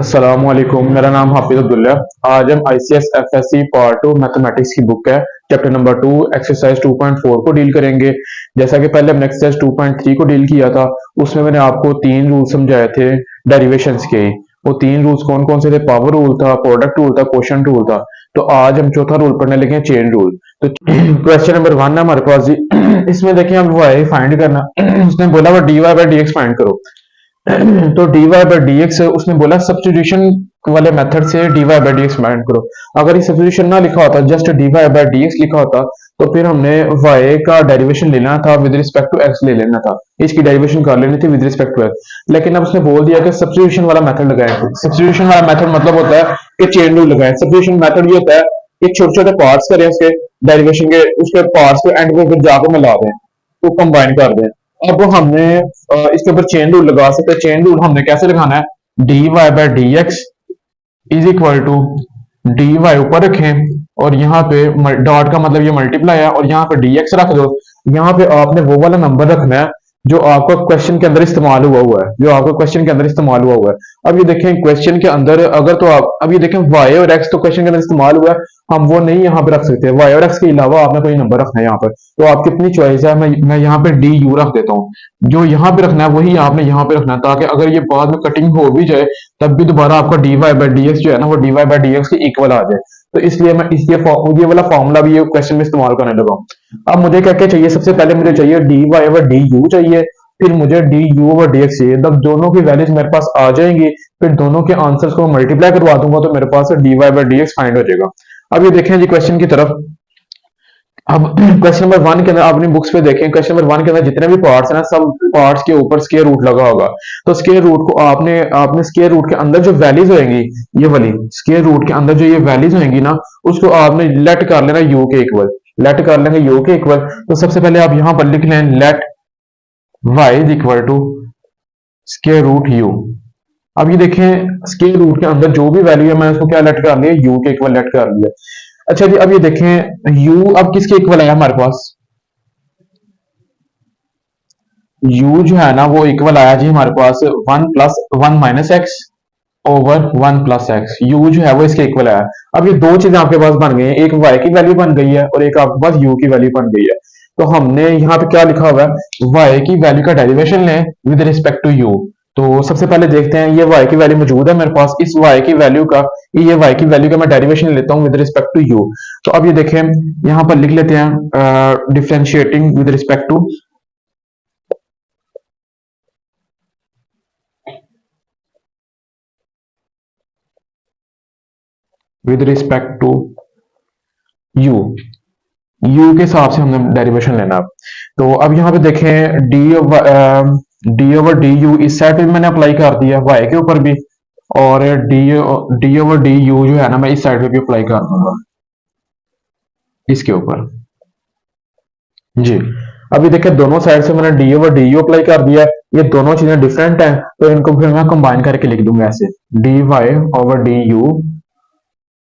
अस्सलाम वालेकुम। मेरा नाम हाफिज अब्दुल्ला। आज हम ICS FSC पार्ट 2 मैथमेटिक्स की बुक है चैप्टर नंबर 2 एक्सरसाइज 2.4 को डील करेंगे। जैसा कि पहले हमने एक्सरसाइज 2.3 को डील किया था, उसमें मैंने आपको तीन रूल समझाए थे डेरिवेशंस के। वो तीन रूल्स कौन कौन से थे? पावर रूल था, प्रोडक्ट रूल था, क्वोशंट रूल था। तो आज हम चौथा रूल पढ़ने लगे हैं, चेन रूल। तो क्वेश्चन नंबर 1 है हमारे पास जी। इसमें देखिए हम वाई फाइंड करना उसने बोला वो dy by D x find करो। तो dy बाई डी एक्स उसने बोला सब्स्टिट्यूशन वाले मेथड से dy by D x find करो। अगर ये सब्स्टिट्यूशन ना लिखा होता, just dy by D x लिखा होता, तो फिर हमने y का डेरिवेशन लेना था विद रिस्पेक्ट टू x ले लेना था, इसकी डेरिवेशन कर लेनी थी विद रिस्पेक्ट टू x। लेकिन अब उसने बोल दिया कि सब्स्टिट्यूशन वाला मेथड लगाए। सब्स्टिट्यूशन वाला मेथड मतलब होता है कि चेन रूल लगाए। सब्स्टिट्यूशन मेथड ये होता है कि छोटे छोटे पार्ट्स करें उसके डेरिवेशन के, उसके पार्ट्स को एंड में फिर जाकर मिला दें, तो कंबाइन कर दें। अब हमने इसके ऊपर चेन रूल लगा सकते हैं। चेन रूल हमने कैसे लगाना है? dy by D x is equal to dy ऊपर रखें और यहाँ पे डॉट का मतलब ये मल्टीप्लाई है, और यहाँ पे dx रख दो। यहाँ पे आपने वो वाला नंबर रखना है जो आपका क्वेश्चन के अंदर इस्तेमाल हुआ है, जो आपका क्वेश्चन के अंदर इस्तेमाल हुआ है। अब ये देखें क्वेश्चन के अंदर अगर तो आप अब ये देखें y और x तो क्वेश्चन के अंदर इस्तेमाल हुआ है, हम वो नहीं यहाँ पे रख सकते। y और x के अलावा आपने कोई नंबर रखना है यहाँ पर, तो आपकी अपनी चॉइस है। मैं यहाँ पे du रख देता हूँ। जो यहाँ पे रखना है वही आपने यहाँ पे रखना है, ताकि अगर ये बाद में कटिंग हो भी जाए तब भी दोबारा आपका dy बाई डी एक्स जो है ना, वो dy बाई डी एक्स के इक्वल आ जाए। तो इसलिए मैं ये वाला फॉर्मूला भी ये क्वेश्चन में इस्तेमाल करने लगा हूँ। अब मुझे क्या क्या चाहिए? सबसे पहले मुझे चाहिए dy ओवर du चाहिए, फिर मुझे du ओवर dx चाहिए। तब दोनों की वैल्यूज मेरे पास आ जाएंगी, फिर दोनों के आंसर्स को मल्टीप्लाई करवा दूंगा तो मेरे पास dy by D x find हो जाएगा। अब ये देखें जी क्वेश्चन की तरफ। अब क्वेश्चन नंबर 1 के अंदर अपनी बुक्स पे देखें, क्वेश्चन नंबर 1 के अंदर जितने भी पार्ट्स हैं ना, सब पार्ट्स के ऊपर स्क्वायर रूट लगा होगा। तो स्क्वायर रूट को आपने आपने स्क्वायर रूट के अंदर जो वैल्यूज होंगी, ये वाली स्क्वायर रूट के अंदर जो ये वैल्यूज होंगी ना, उसको आपने लेट कर लेना u के इक्वल। लेट कर लेंगे u के इक्वल। तो सबसे पहले आप यहां पर लिख लें let y is equal to square root u। अब ये देखें स्क्वायर रूट के अंदर जो भी वैल्यू है, मैं उसको क्या लेट कर लिया? u के इक्वल लेट कर लिया। अच्छा जी, अब ये देखें u अब किसके इक्वल है हमारे पास? u जो है ना वो इक्वल आया जी हमारे पास 1 plus 1 minus x over 1 plus x. u जो है वो इसके इक्वल आया। अब ये दो चीजें आपके पास बन गई हैं, एक y की वैल्यू बन गई है और एक आपके पास u की वैल्यू बन गई है। तो हमने यहाँ पे क्या लिखा हुआ है? y की वैल्यू का डेरिवेशन लें विद रिस्पेक्ट टू u। तो सबसे पहले देखते हैं, ये y की वैल्यू मौजूद है मेरे पास, इस y की वैल्यू का ये y की वैल्यू का मैं डेरिवेशन लेता हूँ विद रिस्पेक्ट टू u। तो अब ये देखें यहाँ पर लिख लेते हैं differentiating with respect to u। u के हिसाब से हमने डेरिवेशन लेना। तो अब यहाँ पे देखें डी ओवर डी यू इस साइड पे भी मैंने अप्लाई कर दिया y के ऊपर भी, और डी ओवर डी यू जो है ना, मैं इस साइड पे भी अप्लाई कर दूंगा इसके ऊपर जी। अभी देखें दोनों साइड से मैंने D over D u apply कर दिया। ये दोनों चीजें डिफरेंट हैं, तो इनको फिर मैं कंबाइन करके लिख दूंगा ऐसे D Y over D you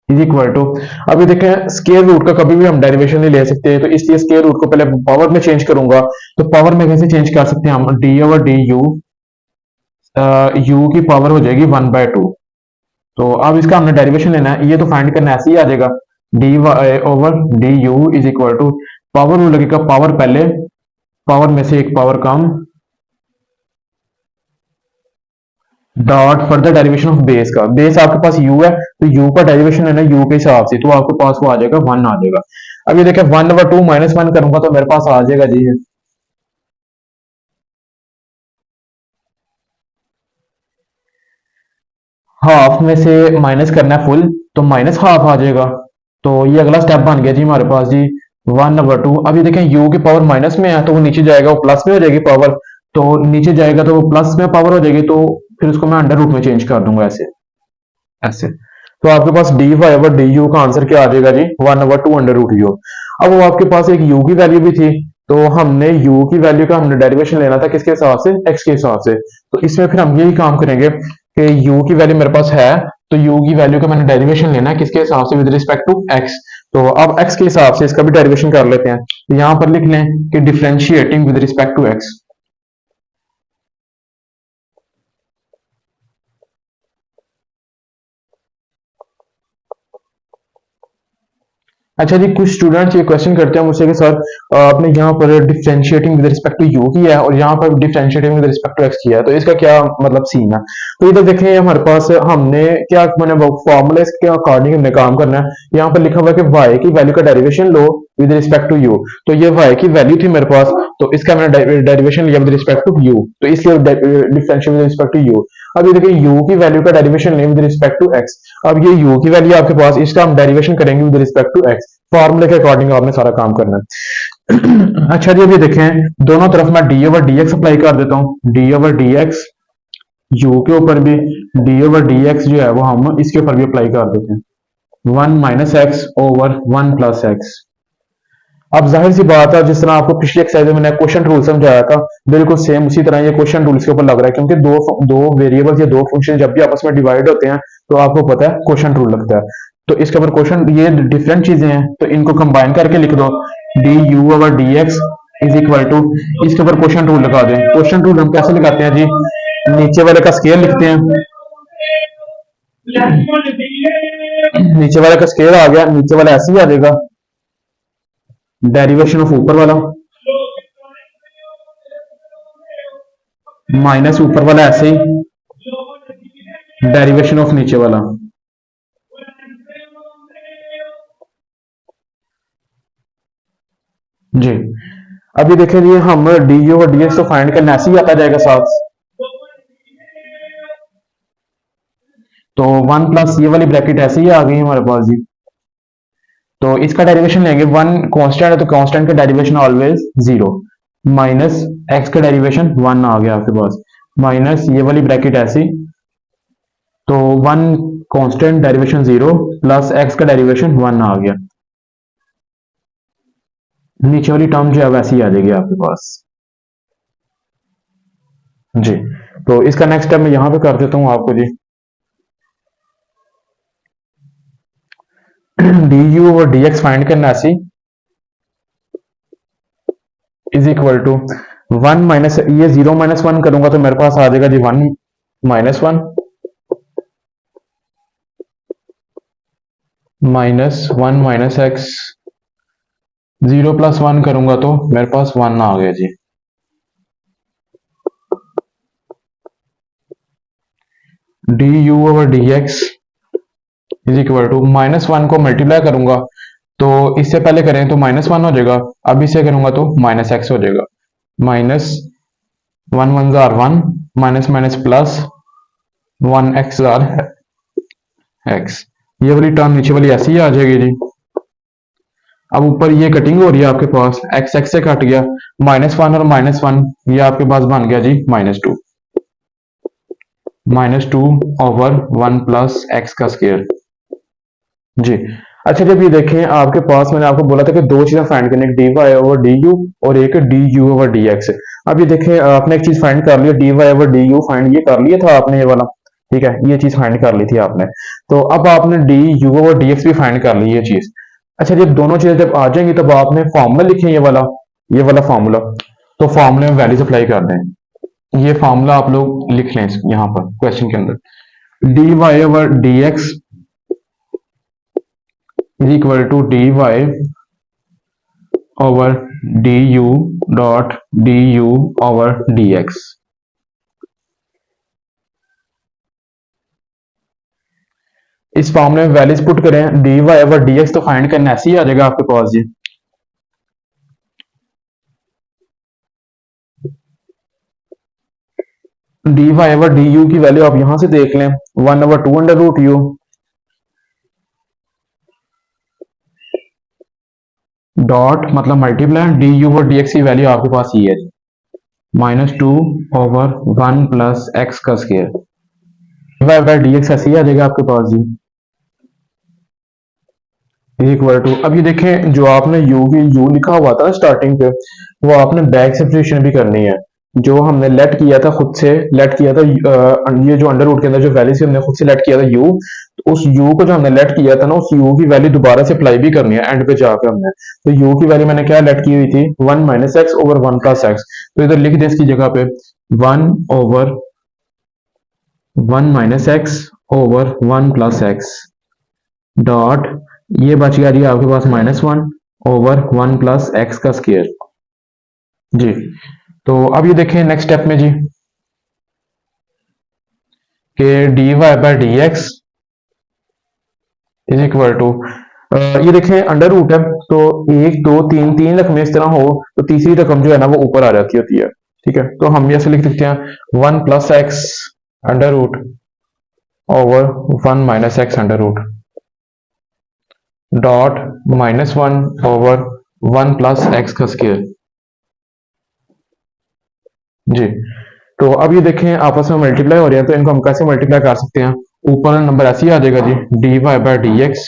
is equal to. अभी देखें स्क्वायर रूट का कभी भी हम डेरिवेशन नहीं ले सकते, तो इसलिए स्क्वायर रूट को पहले पावर में चेंज करूंगा। तो पावर में कैसे चेंज कर सकते हैं हम? D over D you, you की पावर हो जाएगी 1/2। तो अब इसका हमने डेरिवेशन लेना है, ये तो फाइंड करना ऐसे ही आ जाएगा D Y over D you is equal to power rule लगेगा, पावर पहले, पावर में से एक पावर कम, dot further derivation of base का। बेस आपके पास u है, तो u का डेरिवेशन है ना u के हिसाब से, तो आपके पास वो आ जाएगा 1 आ जाएगा। अब ये देखें 1/2 माइनस 1 करूंगा तो मेरे पास आ जाएगा जी हाफ में से माइनस करना है फुल, तो माइनस हाफ आ जाएगा। तो ये अगला स्टेप बन गया जी हमारे पास जी 1/2। अब ये देखें u की पावर माइनस में है, तो वो नीचे जाएगा, वो प्लस में हो जाएगी पावर। तो नीचे जाएगा तो वो प्लस में पावर हो जाएगी, तो फिर उसको मैं अंडर रूट में चेंज कर दूंगा ऐसे ऐसे। तो आपके पास d Y over D u का आंसर क्या आ जाएगा जी? 1/2 अंडर रूट यू। अब वो आपके पास एक u की वैल्यू भी थी, तो हमने u की वैल्यू का हमने डेरिवेशन लेना था किसके हिसाब से? x के हिसाब से। तो इसमें फिर हम यही काम करेंगे कि u की वैल्यू मेरे पास है, तो u की वैल्यू का मैंने डेरिवेशन लेना है किसके हिसाब से? With respect to x। तो अब x के हिसाब से इसका भी डेरिवेशन कर लेते हैं। तो यहाँ पर लिख लें कि differentiating with respect to x। अच्छा जी, कुछ स्टूडेंट्स ये क्वेश्चन करते हैं मुझसे कि सर आपने यहाँ पर differentiating with respect to u किया है और यहाँ पर differentiating with respect to x किया है, तो इसका क्या मतलब सीन है? तो इधर देखें, हमारे पास हमने क्या मैंने फॉर्मूले के अकॉर्डिंग हमने काम करना है। यहाँ पर लिखा हुआ है कि y की वैल्यू का डेरिवेशन लो विद रिस्पेक्ट टू यू। तो ये y की वैल्यू थी मेरे पास, तो इसका मैंने डेरिवेशन लिया विद रिस्पेक्ट टू यू, तो इसलिए differential with respect to u. अब ये देखिए, u की वैल्यू का डेरिवेशन लें विद रिस्पेक्ट टू x। अब ये u की वैल्यू आपके पास, इसका हम डेरिवेशन करेंगे विद रिस्पेक्ट टू x। फॉर्मूले के अकॉर्डिंग आपने सारा काम करना है। अच्छा जी, अभी देखें, दोनों तरफ मैं D over d x apply कर देता हूँ। D over d x u के ऊपर भी, डी ओवर डी एक्स जो है वो हम इसके ऊपर भी अप्लाई कर देते हैं। 1 minus x over 1 plus x. अब जाहिर सी बात है, जिस तरह आपको पिछली एक्सरसाइज में मैंने क्वेश्चन रूल समझाया था, बिल्कुल सेम उसी तरह ये क्वेश्चन रूल्स के ऊपर लग रहा है, क्योंकि दो वेरिएबल्स या दो फंक्शन जब भी आपस में डिवाइड होते हैं तो आपको पता है क्वेश्चन रूल लगता है। तो इसके ऊपर क्वेश्चन, ये डिफरेंट चीजें हैं तो इनको कंबाइन करके लिख दो। D u over d x is equal to, इसके ऊपर क्वेश्चन रूल लगा दें। क्वेश्चन रूल हम कैसे लगाते हैं जी? नीचे वाले का स्केयर लिखते हैं, नीचे वाले का स्केयर आ गया, नीचे वाला ऐसे ही आ जाएगा, डेरिवेशन ऑफ ऊपर वाला माइनस ऊपर वाला ऐसे ही, डेरिवेशन ऑफ नीचे वाला। जी, अभी देखें जी, हम डी यू और डी एक्स तो फाइंड करना ऐसे ही आता जाएगा साथ। तो 1 प्लस ये वाली ब्रैकेट ऐसे ही आ गई हमारे पास जी। तो इसका डेरिवेशन लेंगे, 1 कांस्टेंट है तो कांस्टेंट का डेरिवेशन ऑलवेज 0, माइनस एक्स का डेरिवेशन 1 आ गया आपके पास, माइनस ये वाली ब्रैकेट ऐसी, तो 1 कांस्टेंट डेरिवेशन 0 प्लस एक्स का डेरिवेशन 1 आ गया। नीचे वाली टर्म जो है वैसी ही आ जाएगी आपके पास जी। तो इसका नेक्स्ट स्टेप मैं यहां पे कर देता हूं आपको जी। डी यू और डी एक्स फाइंड करना ऐसी, इज इक्वल टू 1 माइनस, ये 0 माइनस 1 करूंगा तो मेरे पास आ जाएगा जी 1 minus 1, minus 1 minus x, 0 plus 1 करूंगा तो मेरे पास 1 आ गया जी। D u over d x is equal to, minus 1 को मल्टीप्लाई करूंगा तो इससे पहले करें तो माइनस 1 हो जाएगा, अब इसे करूंगा तो माइनस एक्स हो जाएगा, minus 1 1 jar 1, minus minus plus 1 x jar x. ये वाली टर्म नीचे वाली ऐसी ही आ जाएगी जी। अब ऊपर ये कटिंग हो रही है आपके पास, एक्स एक्स से कट गया, -1 और -1 ये आपके पास बन गया जी -2, -2 ओवर 1 प्लस एक्स का स्क्वायर जी। अच्छा, जब ये देखें आपके पास, मैंने आपको बोला था कि दो चीजें फाइंड करनी, एक d Y over D u और एक d u over d x. अब ये देखें, आपने एक चीज फाइंड कर लिया, d Y over D u find ये कर लिया था आपने, ये वाला, ठीक है, ये चीज फाइंड कर ली थी आपने। तो अब आपने D u over d x भी फाइंड कर ली ये चीज। अच्छा, जब दोनों चीजें जब आ जाएंगी तब आपने फॉर्मूला लिखे, ये वाला फॉर्मूला, तो फॉर्मूले में वैल्यूज अप्लाई कर दें। ये फॉर्मूला आप लोग लिख लें यहाँ पर क्वेश्चन के अंदर, d Y over d x is equal to dy over du dot du over dx। इस फॉर्मूले में वैल्यूज पुट करें, dy over dx तो फाइंड करना ऐसे ही आ जाएगा आपके पास जी। dy over du की वैल्यू आप यहां से देख लें, 1/2 अंडर रूट यू डॉट मतलब मल्टीप्लाई डी यू और डी एक्स की वैल्यू आपके पास ये है जी, -2 ओवर 1 प्लस एक्स का स्क्वायर बाय डी एक्स ऐसे ही आ जाएगा आपके पास जी, इक्वल टू। अब ये देखें, जो आपने यू लिखा हुआ था स्टार्टिंग पे, वो आपने बैक सब्स्टिट्यूशन भी करनी है। जो हमने लेट किया था, खुद से लेट किया था, ये जो अंडर रूट के अंदर जो वैल्यू से हमने खुद से लेट किया था यू, तो उस यू को जो हमने लेट किया था ना, उस यू की वैल्यू दोबारा से अप्लाई भी करनी है एंड पे जाकर हमने। तो यू की वैल्यू मैंने क्या लेट की हुई थी, 1 minus x over 1 plus x. तो इधर लिख दे इसकी जगह पे 1 over 1 minus x over 1 plus x dot ये बच गया जी आपके पास -1/1 + x का स्क्वायर जी। तो अब ये देखें नेक्स्ट स्टेप में जी कि dy/dx इज इक्वल टू ये देखें अंडर रूट है तो एक दो तीन तीन रकमें इस तरह हो तो तीसरी रकम जो है ना वो ऊपर आ जाती होती है। ठीक है, तो हम ऐसे लिख सकते हैं 1 + x under root over 1 - x under root dot -1/1 + x का स्क्वायर जी। तो अब ये देखें आपस में मल्टीप्लाई हो रहे हैं तो इनको हम कैसे मल्टीप्लाई कर सकते हैं। ऊपर नंबर ऐसे ही आ जाएगा जी dy/dx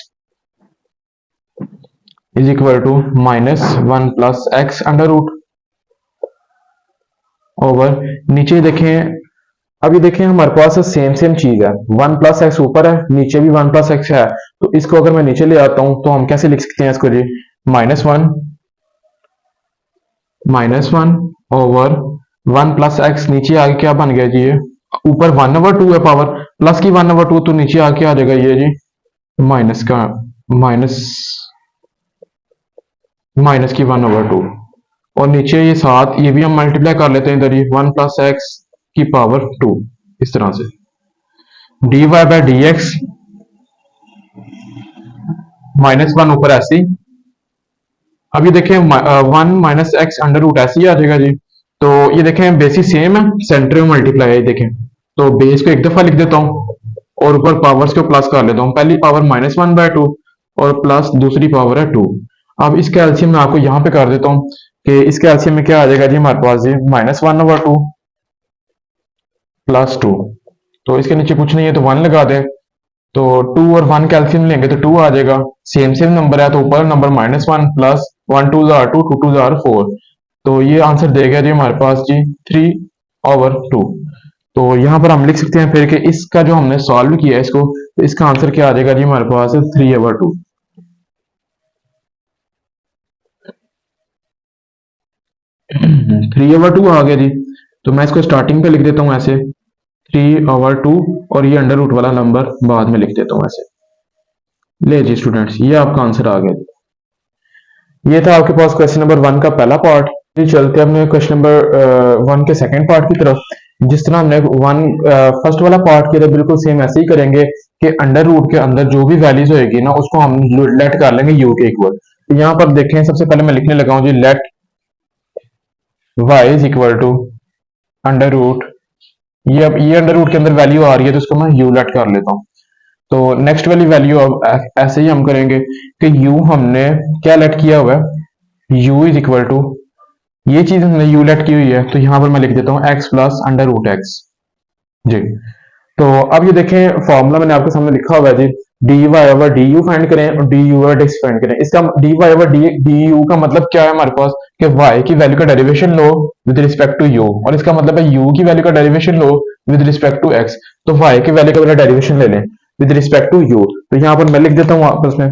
is equal to -1 + x under root over नीचे देखें। अब ये देखें हमारे पास सेम सेम चीज है 1 + x ऊपर है नीचे भी 1 + x है। तो इसको अगर मैं नीचे ले आता हूं तो हम कैसे लिख सकते हैं इसको जी -1 ओवर 1 + x नीचे आगे क्या बन गया जी ये ऊपर 1/2 है पावर प्लस की 1/2 तो नीचे आके आ जाएगा ये जी माइनस का माइनस माइनस की 1/2 और नीचे ये साथ ये भी हम मल्टीप्लाई कर लेते हैं इधर ही 1 + x की पावर 2 इस तरह से dy/dx -1 ऊपर ऐसे। अब ये देखें 1 - x अंडर रूट ऐसे ही आ जाएगा जी। तो ये देखें बेसिस सेम है सेंटर में मल्टीप्लाई है देखें। तो बेस को एक दफा लिख देता हूँ और ऊपर पावर्स को प्लस कर लेता हूँ। पहली पावर -1/2 और प्लस दूसरी पावर है 2। अब इसका एलसीएम मैं आपको यहाँ पे कर देता हूँ कि इसका एलसीएम में क्या आ जाएगा जी हमारे पास जी -1/2 प्लस 2। तो इसके नीचे कुछ नहीं है तो 1 लगा दें। तो 2 और 1 कैल्सियम लेंगे तो 2 आ जाएगा। सेम सेम नंबर है तो ऊपर नंबर -1 प्लस 1 2 जार 2 2 2 जार 4। तो ये आंसर दे गया जी हमारे पास जी 3/2। तो यहाँ पर हम लिख सकते हैं फिर कि इसका जो हमने सॉल्व किया है इसको तो इसका आंसर क्या आ जाएगा जी हमारे पास 3/2। 3/2 आ गया जी। तो मैं इसको स्टार्टिंग पे लिख देता हूँ ऐसे 3/2 और ये अंडर रूट वाला नंबर बाद में लिख देता हूँ ऐसे। ले जी स्टूडेंट्स ये आपका आंसर आ गया। ये था आपके पास क्वेश्चन नंबर 1 का पहला पार्ट। फिर चलते हैं अपने क्वेश्चन नंबर 1 के सेकंड पार्ट की तरफ। जिस तरह हमने फर्स्ट वाला पार्ट किया था बिल्कुल सेम ऐसे ही करेंगे कि अंडर रूट के अंदर जो भी वैल्यूज होगी ना उसको हम लेट कर लेंगे यू के इक्वल। तो यहाँ पर देखें सबसे पहले मैं लिखने लगा हूँ जी let y is equal to under root. ये अब ये अंडर रूट के अंदर वैल्यू आ रही है तो इसको मैं यू लेट कर लेता हूँ। तो नेक्स्ट वाली वैल्यू अब ऐसे ही हम करेंगे कि u हमने क्या लेट किया हुआ है u इज इक्वल टू ये चीज हमने u लेट की हुई है तो यहां पर मैं लिख देता हूँ x plus under root x जी। तो अब ये देखें फॉर्मूला मैंने आपके सामने लिखा हुआ है जी dy/du फाइंड करें और du/dx फाइंड करें। इसका dy/du का मतलब क्या है हमारे पास कि y की वैल्यू का डेरिवेशन लो विद रिस्पेक्ट टू u और इसका मतलब है u की वैल्यू का डेरिवेशन लो विद रिस्पेक्ट टू x। तो y की वैल्यू का डेरिवेशन ले लें विद रिस्पेक्ट टू u। तो यहां पर मैं लिख देता हूं आपस में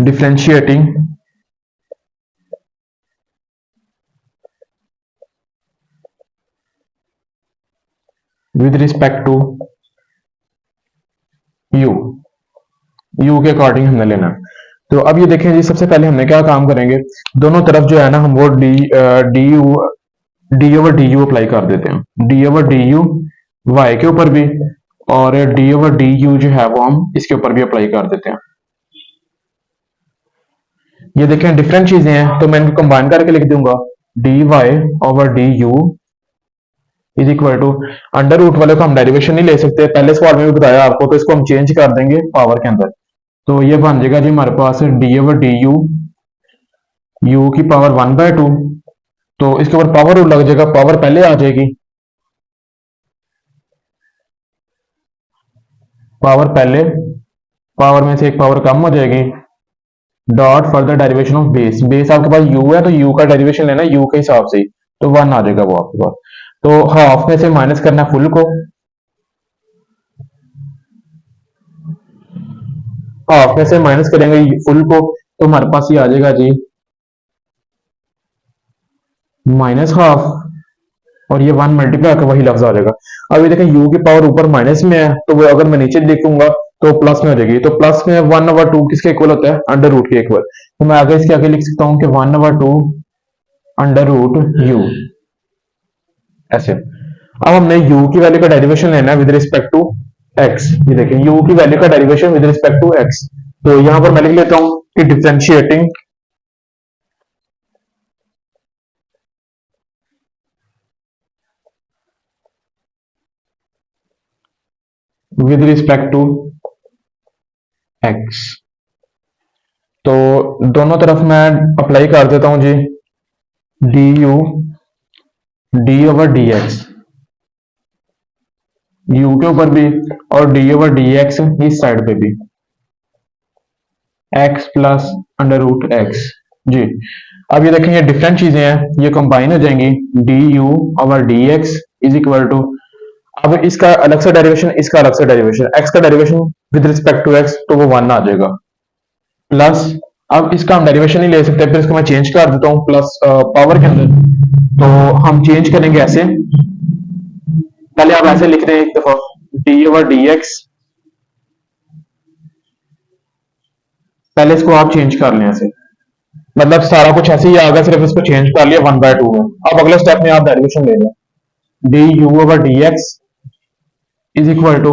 differentiating with respect to u u के अकॉर्डिंग हमने लेना। तो अब ये देखें जी सबसे पहले हमने क्या काम करेंगे दोनों तरफ जो है ना हम वो d over D u apply कर देते हैं डी ओवर डी यू वाई के ऊपर भी और डी ओवर डी यू जो है वो हम इसके ऊपर भी अप्लाई कर देते हैं। ये देखें डिफरेंट चीजें हैं तो मैं इनको कंबाइन करके लिख दूंगा dy/du is equal to under root वाले को हम डेरिवेशन नहीं ले सकते पहले सवाल में भी बताया आपको तो इसको हम चेंज कर देंगे पावर के अंदर। तो ये बन जाएगा जी हमारे पास डी ओवर डी यू की पावर 1/2। तो इसके ऊपर पावर लग जाएगा पावर पहले आ जाएगी पावर पहले पावर में से एक पावर कम हो जाएगी dot further derivation of base. Base आपके पास u है तो u का डेरिवेशन लेना है u के हिसाब से ही तो 1 आ जाएगा वो आपके पास। तो हाफ में से माइनस करना फुल को हाफ में से माइनस करेंगे फुल को तो हमारे पास ये आ जाएगा जी -हाफ और ये 1 मल्टीप्लाई होकर वही लफ्ज आ जाएगा। अब ये देखें u की पावर ऊपर माइनस में है तो वो अगर मैं नीचे लिखूंगा तो प्लस में हो जाएगी। तो प्लस में 1/2 किसके इक्वल होता है? अंडर रूट के इक्वल। तो मैं आगे इसके आगे लिख सकता हूँ कि 1/2 अंडर रूट यू, ऐसे। अब हमने u की वैल्यू का डेरिवेशन लेना है विद रिस्पेक्ट टू x। ये देखिए u की वैल्यू का derivation with respect to x। तो यहां पर मैं लिख लेता हूं कि differentiating with respect to x। तो दोनों तरफ मैं अप्लाई कर देता हूं जी, du d/dx, u के ऊपर भी और d/dx इस साइड पे भी, x plus under root x जी। अब ये देखें, ये डिफरेंट चीजें हैं, ये कंबाइन हो जाएंगी, du/dx इज इक्वल टू, अब इसका अलग से डेरिवेशन, इसका अलग से डेरिवेशन, x का derivation with respect to x, तो वो 1 आ जाएगा, प्लस अब इसका हम डेरिवेशन नहीं ले सकते, फिर इसको मैं चेंज कर देता हूँ प्लस पावर के अंदर। तो हम चेंज करेंगे ऐसे, पहले आप ऐसे लिख रहे हैं एक दफा, d/dx, पहले इसको आप चेंज कर लें ऐसे, मतलब सारा कुछ ऐसे ही आ गया, सिर्फ इसको चेंज कर लिया 1/2 में। अब अगले स्टेप में आप डेरिवेशन ले लें, du/dx is equal to,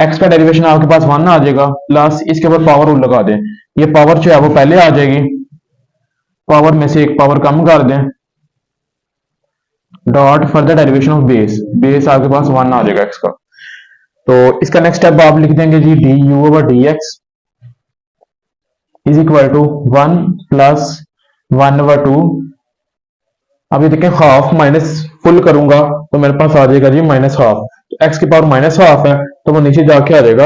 x का डेरिवेशन आपके पास 1 आ जाएगा, प्लस इसके ऊपर पावर रूल लगा दें, ये पावर जो है वो पहले आ जाएगी, पावर में से एक पावर कम कर दें, dot further derivation of base, base आपके पास 1 आ जाएगा एक्स का। तो इसका नेक्स्ट स्टेप आप लिख देंगे जी, du/dx is equal to 1 plus 1/2। अब ये देखें, हाफ माइनस फुल करूंगा तो मेरे पास आ जाएगा जी -हाफ, तो एक्स की पावर -हाफ है, तो वो नीचे जाके आ जाएगा,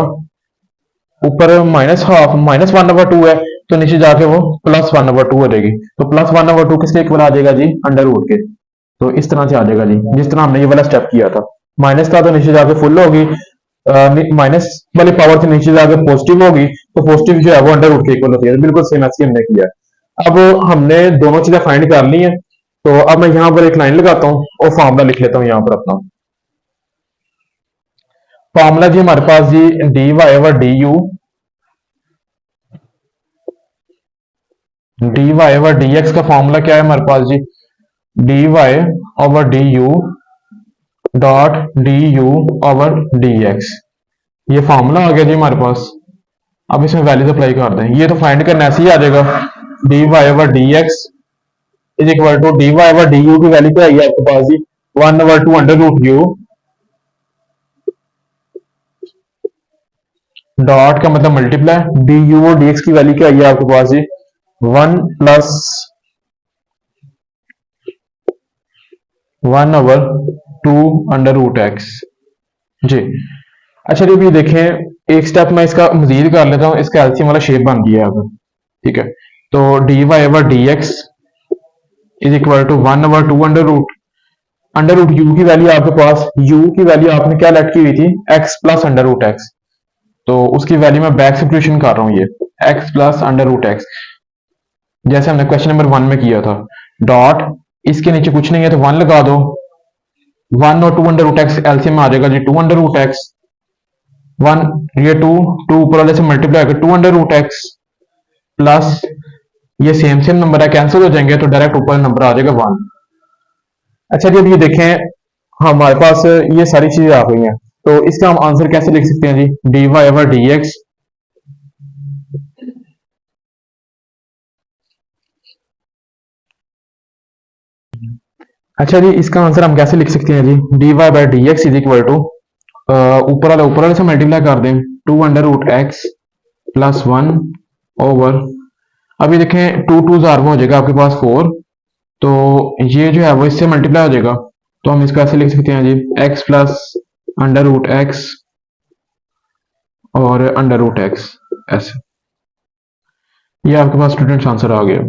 ऊपर -हाफ -1/2 है, तो नीचे जाके वो +1/2 हो जाएगी। तो +1/2 किसके इक्वल आ जाएगा जी? अंडर रूट के। तो इस तरह से आ जाएगा जी, जिस तरह हमने ये वाला स्टेप किया था, माइनस था तो नीचे जाके फुल होगी, माइनस वाली पावर से नीचे जाके पॉजिटिव होगी, तो पॉजिटिव जो है वो अंडर रूट के इक्वल होती है, बिल्कुल सेम ऐसे हमने किया है। अब हमने दोनों चीजें फाइंड कर ली हैं, तो अब मैं यहां पर एक लाइन लगाता हूं और फॉर्मूला लिख लेता हूं यहां पर अपना। फॉर्मूला जी हमारे पास जी, dy/du, dy/dx का फॉर्मूला क्या है हमारे पास जी? dy/du डॉट du/dx, ये फॉर्मूला आ गया जी हमारे पास। अब इसमें वैल्यूज अप्लाई कर दें, ये तो फाइंड करना ऐसे ही आ जाएगा, dy/dx is equal to, dy/du की वैल्यू क्या है आपके पास जी? 1/2 अंडर रूट यू, डॉट का मतलब मल्टीप्लाई, du और dx की वैल्यू क्या है आपके पास जी? 1 प्लस 1/2 अंडर रूट एक्स जी। अच्छा जी, अभी देखें एक स्टेप मैं इसका मजीद कर लेता हूं, इसका एलसीएम वाला शेप बन गया है अब, ठीक है। तो dy/dx is equal to 1/2 under root u की वैल्यू आपके पास, u की वैल्यू आपने क्या लेट की हुई थी? x plus under root x, तो उसकी वैल्यू मैं बैक सब्स्टिट्यूशन कर रहा हूं, ये x plus under root x, जैसे हमने क्वेश्चन नंबर 1 में किया था, डॉट इसके नीचे कुछ नहीं है तो 1 लगा दो, 1 और 2 अंडर रूट एक्स एलसीएम में आ जाएगा जी 2 अंडर रूट एक्स, 1 ये 2 ऊपर वाले से मल्टीप्लाई होकर 2 अंडर रूट एक्स, प्लस ये सेम सेम नंबर है, कैंसिल हो जाएंगे, तो डायरेक्ट ऊपर नंबर आ जाएगा 1। अच्छा जी, अब ये देखें हमारे पास ये सारी चीजें आ गई हैं, तो इसका हम आंसर कैसे लिख सकते हैं जी? dy/dx अच्छा जी, इसका आंसर हम कैसे लिख सकते हैं जी? dy/dx इज इक्वल टू, ऊपर वाले से मल्टीप्लाई कर दें, 2 under root x plus 1 over, अभी देखें 2 2 जार में हो जाएगा आपके पास 4, तो ये जो है वो इससे मल्टीप्लाई हो जाएगा, तो हम इसका ऐसे लिख सकते हैं जी, x plus under root x और अंडर रूट एक्स, ऐसे। ये आपके पास स्टूडेंट्स आंसर आ गया।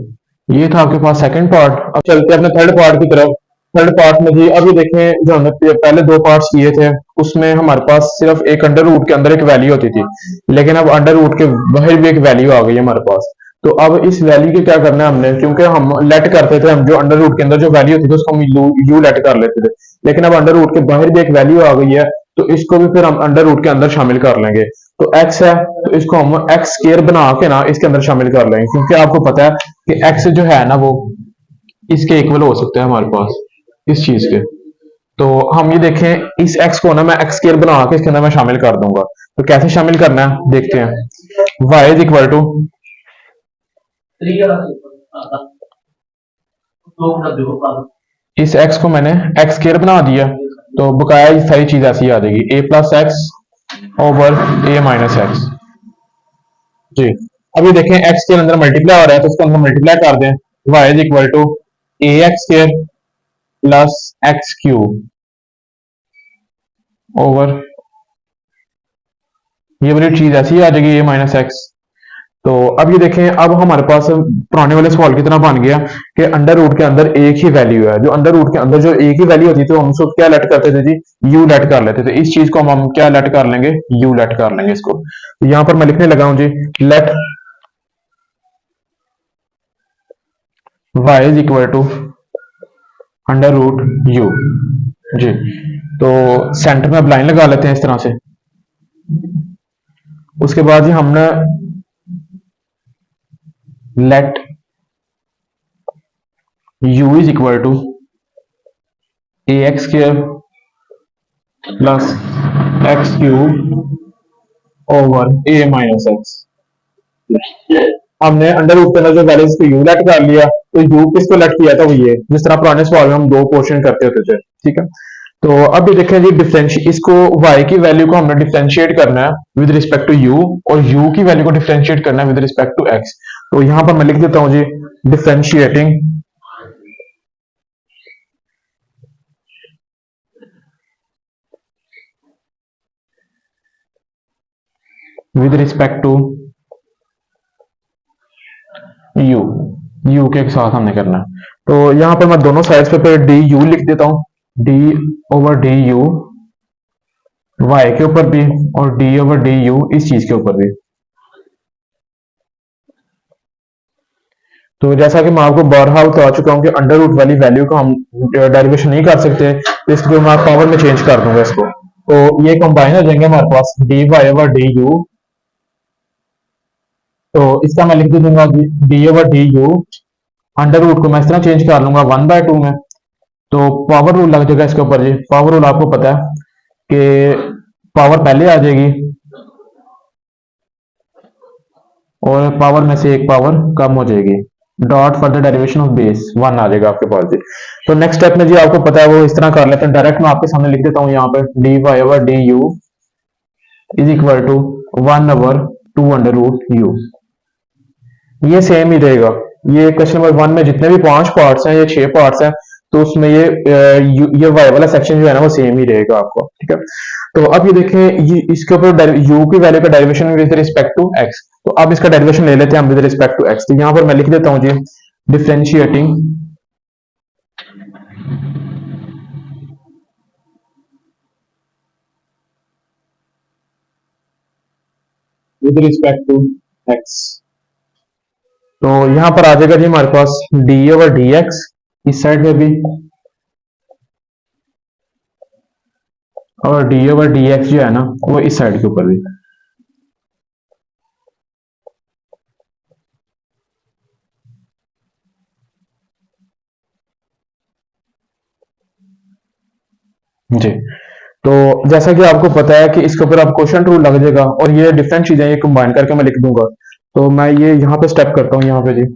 ये था आपके पास सेकंड पार्ट। अब चलते हैं अपने थर्ड पार्ट की तरफ। थर्ड पार्ट में जी अभी देखें, जो हमने पहले 2 पार्ट्स किए थे उसमें हमारे पास सिर्फ एक अंडर रूट के अंदर एक वैल्यू होती थी, लेकिन अब अंडर रूट के बाहर भी एक वैल्यू आ गई है हमारे पास। तो अब इस वैल्यू के क्या करना है हमने, क्योंकि हम लेट करते थे, हम जो अंडर रूट के अंदर जो वैल्यू होती थी उसको हम यू लेट कर लेते थे, लेकिन अब अंडर रूट के बाहर भी एक वैल्यू आ गई है, तो इसको भी फिर हम अंडर रूट के अंदर शामिल कर लेंगे। तो x है तो इसको हम एक्स स्केयर बना के ना इसके अंदर शामिल कर लेंगे, क्योंकि आपको पता है कि x जो है ना वो इसके इक्वल हो सकते हैं हमारे पास इस चीज के। तो हम ये देखें इस x को ना मैं एक्स स्केयर बना के इसके अंदर मैं शामिल कर दूंगा। तो कैसे शामिल करना है देखते हैं। y इज इक्वल टू इस x को मैंने एक्स स्केयर बना दिया, तो बकाया ये सारी चीज ऐसी आ जाएगी a plus x over a minus x. जी अब ये देखें x के अंदर मल्टीप्लाई हो रहा है तो इसको हम मल्टीप्लाई कर दें। y is equal to a x square plus x cube over ये वाली चीज ऐसी आ जाएगी a माइनस एक्स। तो अब ये देखें अब हमारे पास पुराने वाले सवाल की तरह बन गया कि अंडर रूट के अंदर एक ही वैल्यू है। जो अंडर रूट के अंदर जो एक ही वैल्यू होती थी तो हम उसको क्या लेट करते थे जी, यू लेट कर लेते थे। इस चीज को हम क्या लेट कर लेंगे, यू लेट कर लेंगे इसको। तो यहां पर मैं लिखने लगा हूं जी let y is equal to under root u. जी तो सेंटर में अब लाइन लगा लेते हैं इस तरह से। उसके बाद जी हमने let u is equal to a x square plus x cube over a minus x. हमने अंडर रूट के अंदर जो वैल्यूज को यू लेट कर लिया, तो यू किसको लेट किया था वो ये, जिस तरह पुराने सवाल में हम दो पोर्शन करते होते थे। ठीक है तो अब ये देखें जी डिफरेंशिएट इसको y की वैल्यू को हमने डिफरेंशिएट करना है विद रिस्पेक्ट टू u और u की वैल्यू को डिफरेंशिएट करना है विद रिस्पेक्ट टू x। तो यहां पर मैं लिख देता हूं जी differentiating with respect to u के साथ हमने करना है। तो यहां पर मैं दोनों साइड्स पे फिर डी यू लिख देता हूं, D over D you y के ऊपर भी और डी ओवर डी यू इस चीज के ऊपर भी। तो जैसा कि मैं आपको बहरहाल बता चुका हूं कि अंडर रूट वाली वैल्यू को हम डेरिवेशन नहीं कर सकते, तो इसको मैं पावर में चेंज कर दूंगा इसको। तो ये कंबाइन हो जाएंगे हमारे पास d Y over D u. तो इसका मैं लिख दूंगा d over D u under root को मैं इस तरह चेंज कर लूंगा 1/2 में। तो पावर रूल लग जाएगा इसके ऊपर जी। पावर रूल आपको पता है कि पावर पहले आ जाएगी और पावर में से एक पावर कम हो जाएगी। Dot for the derivation of base 1 आ जाएगा आपके पास जी। तो नेक्स्ट स्टेप में जी आपको पता है वो इस तरह कर लेते हैं। डायरेक्ट मैं आपके सामने लिख देता हूं यहाँ पे d Y over D you is equal to 1/2 under root u. ये सेम ही रहेगा। ये क्वेश्चन नंबर 1 में जितने भी 5 पार्ट्स हैं या 6 पार्ट्स हैं तो उसमें ये वाई वाला सेक्शन जो है ना वो सेम ही रहेगा आपको। ठीक है तो अब ये देखें ये इसके ऊपर यू की वैल्यू का derivation with respect to x. तो अब इसका डेरिवेशन ले लेते हैं हम विद रिस्पेक्ट टू एक्स। तो यहां पर मैं लिख देता हूं जी differentiating with respect to x. तो यहां पर आ जाएगा जी हमारे पास डी ओवर डी एक्स इस साइड में भी और डी ओवर डी एक्स जो है ना वो इस साइड के ऊपर भी। जी तो जैसा कि आपको पता है कि इसके ऊपर आप क्वेश्चन रूल लग जाएगा और ये डिफरेंट चीजें ये कंबाइन करके मैं लिख दूंगा। तो मैं ये यहाँ पे स्टेप करता हूँ यहाँ पे जी।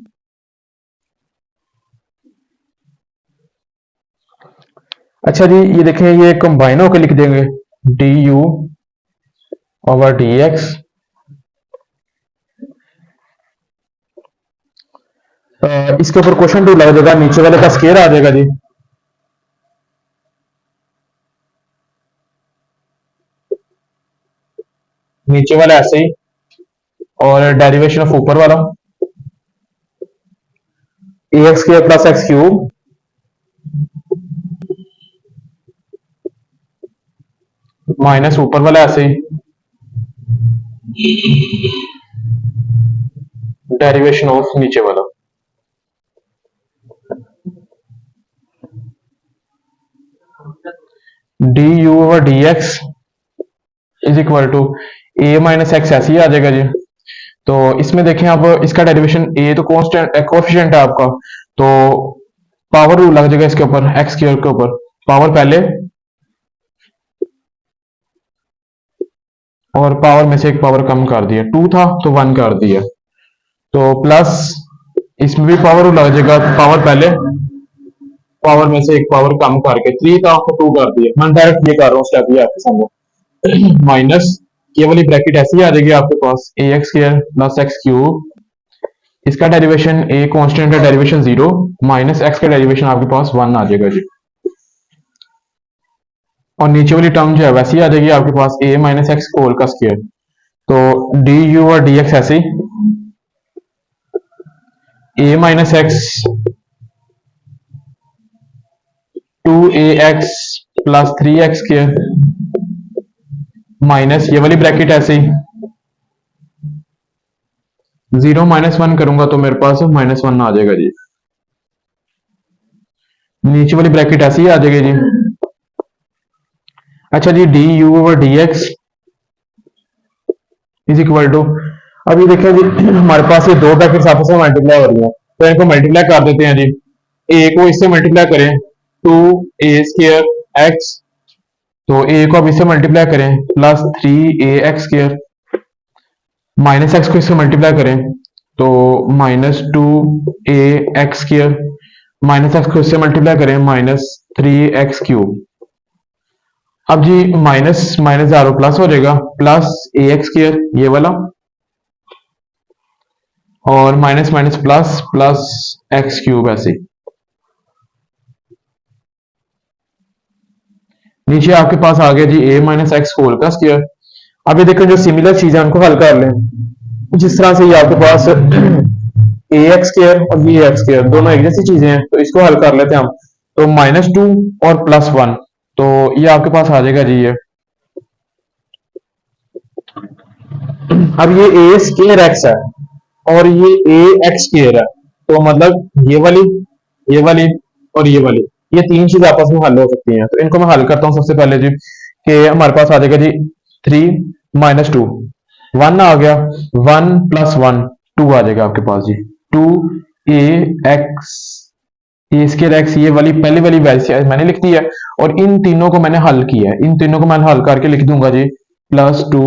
अच्छा जी ये देखें ये कंबाइन होकर लिख देंगे D u over d x इसके ऊपर क्वेश्चन रूल लग जाएगा, नीचे वाले का स्केयर आ जाएगा जी। नीचे वाला ऐसे ही और डेरिवेशन ऑफ ऊपर वाला a x square plus x cube minus ऊपर वाला ऐसे ही डेरिवेशन ऑफ नीचे वाला। D u over d x is equal to a minus x ऐसे ही आ जाएगा जी। तो इसमें देखें अब इसका डेरिवेशन ए तो कॉन्स्टेंट कोएफिशिएंट है आपका, तो पावर रूल लग जाएगा इसके ऊपर, एक्स स्क्वायर के ऊपर पावर पहले और पावर में से एक पावर कम कर दिया, 2 था तो 1 कर दिया, तो प्लस इसमें भी पावर लग जाएगा, पावर पहले पावर में से एक पावर कम करके 3 था तो 2 कर दिया। मैं डायरेक्ट ये कर रहा हूँ स्टेप ये आपके सामने माइनस ये वाली ब्रैकेट ऐसी आ जाएगी आपके पास a x square plus x cube, इसका डेरिवेशन ए कांस्टेंट है डेरिवेशन 0 माइनस एक्स का डेरिवेशन आपके पास 1 आ जाएगा जी। और नीचे वाली टर्म जो है वैसी आ जाएगी आपके पास ए माइनस एक्स होल का स्क्वायर, तो डी यू और डी एक्स ऐसे a minus x 2ax plus 3x square minus ये वाली ब्रैकेट ऐसे ही 0 माइनस 1 करूंगा तो मेरे पास माइनस 1 आ जाएगा जी। नीचे वाली ब्रैकेट ऐसे ही आ जाएगी जी। अच्छा जी d u over d x is equal to, अभी देखिए जी हमारे पास ये दो ब्रैकेट्स आपस में मल्टीप्लाई हो रही है, तो इनको मल्टीप्लाई कर देते हैं जी। ए को इससे मल्टीप्लाई करें 2a स्क्वायर एक्स, तो a को अब इससे मल्टीप्लाई करें plus 3ax square, minus x को इससे मल्टीप्लाई करें तो minus 2ax square, minus x को इससे मल्टीप्लाई करें माइनस 3x क्यूब। अब जी माइनस माइनस ज़ीरो प्लस हो जाएगा प्लस ax स्क्वायर ये वाला, और minus minus plus plus x cube ऐसे। नीचे आपके पास आ गया जी a माइनस एक्स होल का स्क्वायर। अब ये देखो जो सिमिलर चीज है उनको हल कर लें, जिस तरह से ये आपके पास ए एक्स स्क्वायर और बी एक्स स्क्वायर दोनों एक जैसी चीजें हैं, तो इसको हल कर लेते हैं हम। तो माइनस 2 और प्लस 1, तो ये आपके पास आ जाएगा जी ये। अब ये ए स्क्वायर एक्स है और ये ए एक्स स्क्वायर है, तो मतलब ये वाली और ये वाली, ये तीन चीज आपस में हल हो सकती हैं। तो इनको मैं हल करता हूँ सबसे पहले जी, कि हमारे पास आ जाएगा जी 3 माइनस 2 1 आ गया, 1 प्लस 1 2 आ जाएगा आपके पास जी। 2 ए एक्स ए स्क्वायर एक्स ये वाली पहली वाली वैल्यू मैंने लिख दी है, और इन तीनों को मैंने हल किया है, इन तीनों को मैं हल करके लिख दूंगा जी प्लस 2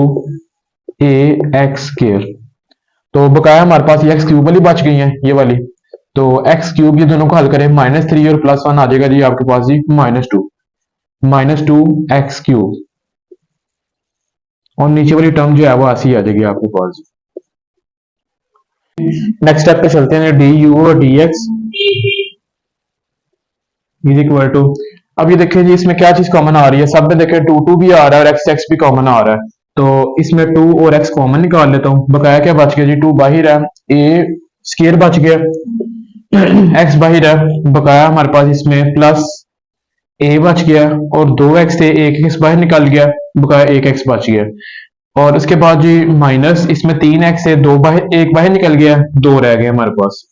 ए एक्स स्क्वायर। तो बकाया हमारे पास ये एक्स क्यूब वाली बच गई है ये वाली, तो एक्स क्यूब ये दोनों को हल करें माइनस 3 और प्लस 1 आ जाएगा जी आपके पास जी माइनस टू एक्स क्यूब, और नीचे वाली टर्म जो है वो ऐसी आ जाएगी आपके पास। नेक्स्ट स्टेप पे चलते हैं, डी यू और d x is equal to, अब ये देखिए जी इसमें क्या चीज कॉमन आ रही है, सब में देखिए 2 भी आ रहा है और एक्स एक्स भी कॉमन आ रहा है, तो इसमें 2 और एक्स कॉमन निकाल लेता हूँ। बकाया क्या बच गया जी 2 बाहर है, ए स्क्वायर बच गया, एक्स बाहर है, बकाया हमारे पास इसमें प्लस ए बच गया, और 2x से 1x बाहर निकल गया, बकाया 1x बच गया, और उसके बाद जी माइनस इसमें 3x से 2 बाहर 1 बाहर निकल गया, 2 रह गया हमारे पास,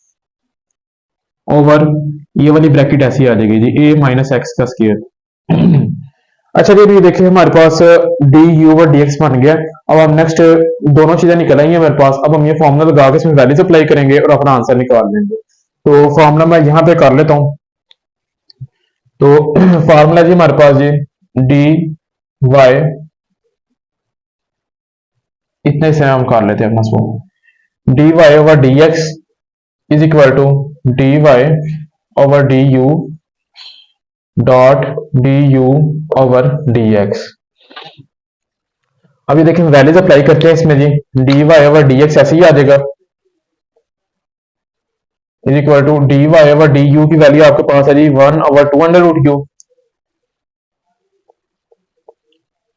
ओवर ये वाली ब्रैकेट ऐसी आ जाएगी जी a माइनस एक्स का स्क्वायर। अच्छा जी ये देखिए हमारे पास डी यू और डी एक्स बन गया। अब हम नेक्स्ट दोनों चीजें निकल आई हैं मेरे पास, अब हम ये फॉर्मूला लगा के इसमें वैल्यूज अप्लाई करेंगे और अपना आंसर निकाल लेंगे। तो फॉर्मूला मैं यहाँ पे कर लेता हूँ, तो फॉर्मूला जी हमारे पास जी डी वाई, इतने से हम कर लेते हैं अपना d Y over d x is equal to d Y over D u dot d u over d x. अभी देखें वैल्यूज अप्लाई करते हैं इसमें जी, d Y over d x ऐसे ही आ जाएगा is equal to d Y over D u की वैल्यू आपके पास है जी 1 over 2 under root u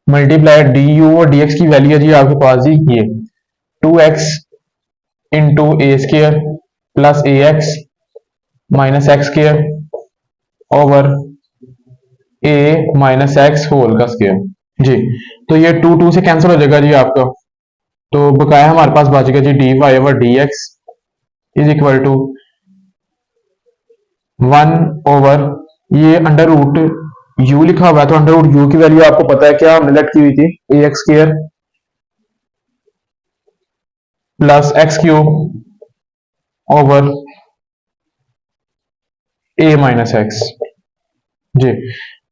multiply d u और डी एक्स की वैल्यू है जी आपके पास जी ये 2x into a square plus a x minus x square over a minus x whole का स्क्वायर जी। तो ये 2 से कैंसिल हो जाएगा जी आपका, तो बकाया हमारे पास बचेगा जी d Y over d x is equal to 1 over ये अंडर रूट u लिखा हुआ है तो अंडर रूट यू की वैल्यू आपको पता है क्या हमने लेट की हुई थी, a x square plus x cube over a minus x. जी,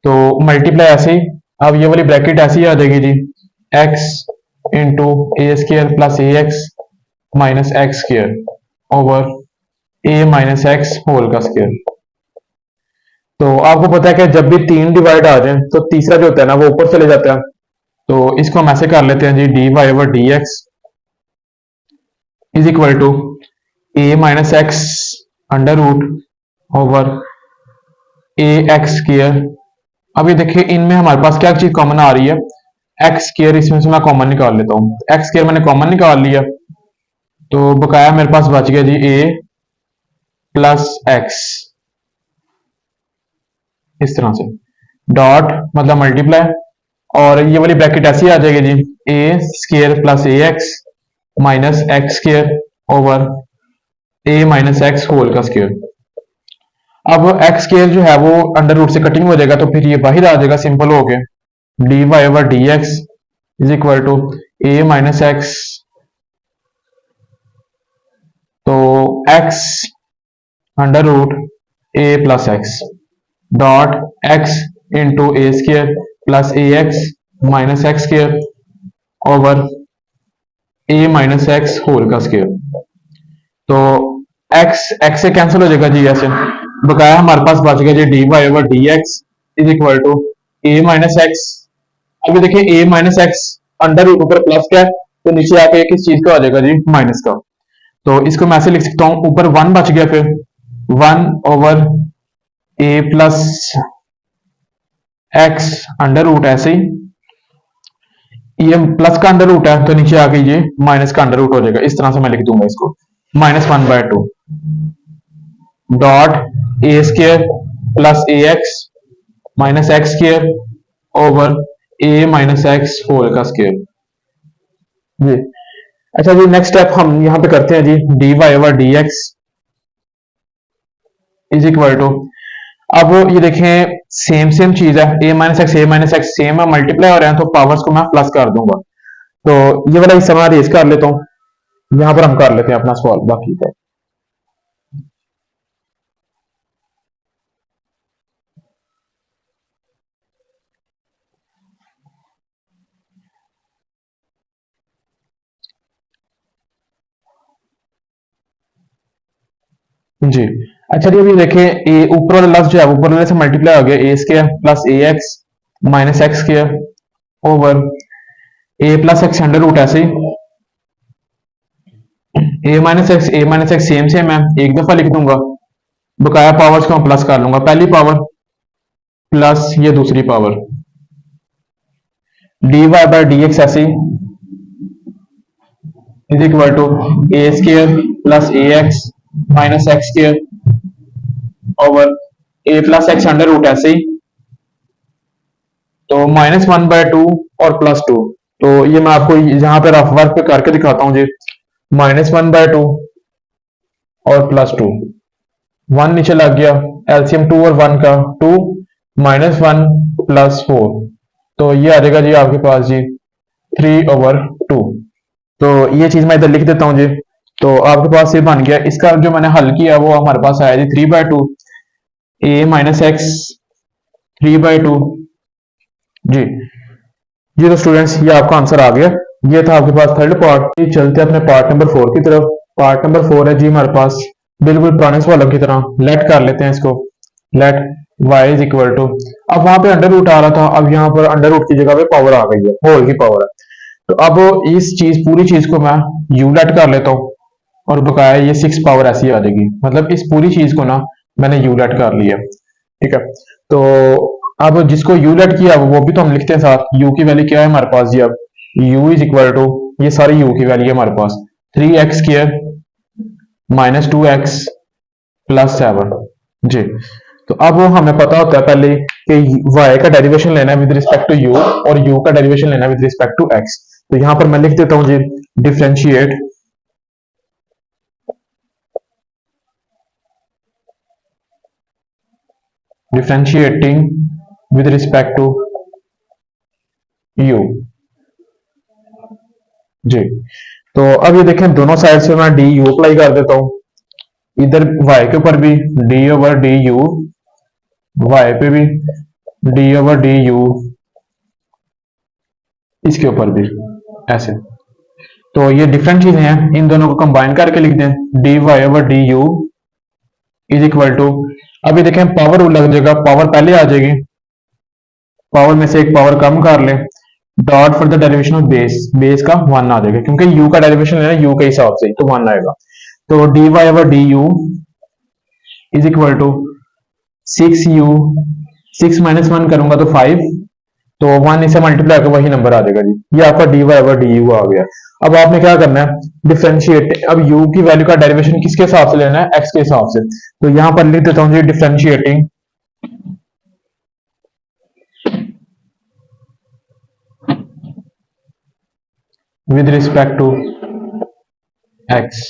तो मल्टीप्लाई ऐसे ही, अब ये वाली ब्रैकेट ऐसी आ जाएगी जी, x into a square plus a x minus x square over a minus x whole का स्क्र। तो आपको पता है कि जब भी तीन डिवाइड आ जाए तो तीसरा जो होता है ना वो ऊपर चले जाता है, तो इसको हम ऐसे कर लेते हैं जी, d Y over d x is equal to a minus x under root over a x square. अब ये देखिए इनमें हमारे पास क्या चीज कॉमन आ रही है, एक्स स्क्र, इसमें से मैं कॉमन निकाल लेता हूँ, एक्स स्क्र मैंने कॉमन निकाल लिया, तो बकाया मेरे पास बच गया जी ए प्लस एक्स, इस तरह से डॉट मतलब मल्टीप्लाई, और ये वाली ब्रैकेट ऐसी आ जाएगी जी, a square plus a x minus x square over a minus x whole का स्क्र। अब एक्स स्क्र जो है वो अंडर रूट से कटिंग हो जाएगा तो फिर ये बाहर आ जाएगा सिंपल हो गया, d Y over d x is equal to a minus x, तो x under root a plus x dot x into a square plus a x minus x square over a minus x whole का square. तो x x से cancel हो जाएगा जी, ऐसे बकाया हमारे पास बच गया जी d Y over d x is equal to a minus x. अभी देखिए a minus x under root ऊपर प्लस का है तो नीचे आके किस चीज का आ जाएगा जी, माइनस का, तो इसको मैं ऐसे लिख सकता हूं, ऊपर वन बच गया, फिर one over a plus x under root, ऐसे ही ये प्लस का अंडर रूट है तो नीचे आके ये माइनस का अंडर रूट हो जाएगा, इस तरह से मैं लिख दूंगा इसको, minus one by two dot a square plus a x minus x square over a minus x whole का स्क्र। जी, अच्छा जी, नेक्स्ट स्टेप हम यहाँ पे करते हैं जी, d Y over d x is equal to, अब ये देखें सेम सेम चीज है, ए माइनस एक्स सेम है, मल्टीप्लाई हो रहे हैं तो पावर्स को मैं प्लस कर दूंगा, तो ये वाला हिस्सा मैं रेज कर लेता हूं, यहां पर हम कर लेते हैं अपना सवाल बाकी का। जी, अच्छा जी, अभी देखें ए ऊपर वाला लफ्ज जो है ऊपर वाले से मल्टीप्लाई हो गया, a square plus a x minus x square over a plus x under root, ऐसे ही a minus x same same है, एक दफा लिख दूंगा, बकाया पावर्स को मैं प्लस कर लूंगा, पहली पावर प्लस ये दूसरी power, d y by D x ऐसे is equal to a square plus a x minus x square over a plus x under root, ऐसे ही, तो माइनस वन बाय टू और प्लस टू, तो ये मैं आपको यहाँ पे रफ वर्क पे करके दिखाता हूँ जी, माइनस वन बाय टू और प्लस टू, वन नीचे लग गया, एलसीएम टू और वन का two, minus one plus four, तो ये आ जाएगा जी आपके पास जी थ्री ओवर टू। तो ये चीज मैं इधर लिख देता हूँ जी, तो आपके पास ये बन गया, इसका जो मैंने हल किया वो हमारे पास आया जी three by two a minus x three by two. जी जी, तो स्टूडेंट्स ये आपका आंसर आ गया, ये था आपके पास थर्ड पार्ट। चलते हैं अपने पार्ट नंबर 4 की तरफ। पार्ट नंबर 4 है जी हमारे पास बिल्कुल पुराने सवालों की तरह, लेट कर लेते हैं इसको, let y is equal to, अब वहां पे अंडर रूट आ रहा था, अब यहाँ पर अंडर रूट की जगह पे पावर आ गई है, होल की पावर है, तो अब इस चीज पूरी चीज को मैं यू लेट कर लेता हूँ और बकाया ये 6 पावर ऐसी आ जाएगी, मतलब इस पूरी चीज को ना मैंने यू लेट कर लिया, ठीक है। तो अब जिसको यू लेट किया वो भी तो हम लिखते हैं साथ, यू की वैल्यू क्या है हमारे पास जी, अब यू इज इक्वल टू, ये सारी यू की वैल्यू है हमारे पास, three x square minus two x plus seven. जी, तो अब हमें पता होता है पहले कि y का डेरिवेशन लेना है विद रिस्पेक्ट टू u और u का डेरिवेशन लेना है विद रिस्पेक्ट टू x, तो यहां पर मैं लिख देता हूं जी, differentiate differentiating with respect to u. जी, तो अब ये देखें दोनों साइड से मैं डी यू अप्लाई कर देता हूं, इधर y के ऊपर भी D over D you, y पे भी डी ओवर डी यू, इसके ऊपर भी ऐसे। तो ये डिफरेंट चीजें हैं, इन दोनों को कंबाइन करके लिख दें, d Y over D you is equal to, अभी देखें पावर लग जाएगा, पावर पहले आ जाएगी, पावर में से एक पावर कम कर लें, dot for the derivation of base, base का 1 आ जाएगा क्योंकि u का डेरिवेशन है ना u के हिसाब से, तो 1 आएगा। तो d Y over D you is equal to 6u, 6 minus 1 करूंगा तो 5, तो 1 इसे मल्टीप्लाई करके वही नंबर आ जाएगा जी, ये आपका d Y over D u आ गया। अब आपने क्या करना है, डिफरेंशिएट, अब u की वैल्यू का डेरिवेशन किसके हिसाब से लेना है, x के हिसाब से। तो यहां पर लिख देता हूं जी differentiating with respect to x,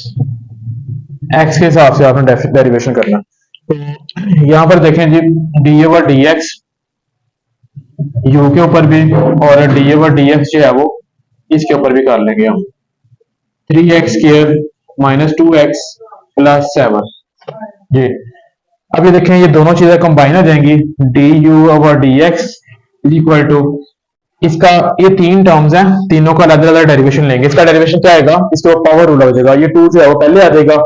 x के हिसाब से आपने डेरिवेशन करना। तो यहां पर देखें G D over d x u के ऊपर भी, और डी ओवर डी एक्स जो है वो इसके ऊपर भी कर लेंगे हम, 3x square minus 2x plus 7। जी, अब ये देखें ये दोनों चीजें कंबाइन हो जाएंगी, d u over d x is equal to, इसका ये तीन टर्म्स हैं, तीनों का अलग अलग डेरिवेशन लेंगे। इसका डेरिवेशन क्या आएगा, इसके ऊपर पावर रूल हो जाएगा, ये 2 से है वो पहले आ जाएगा,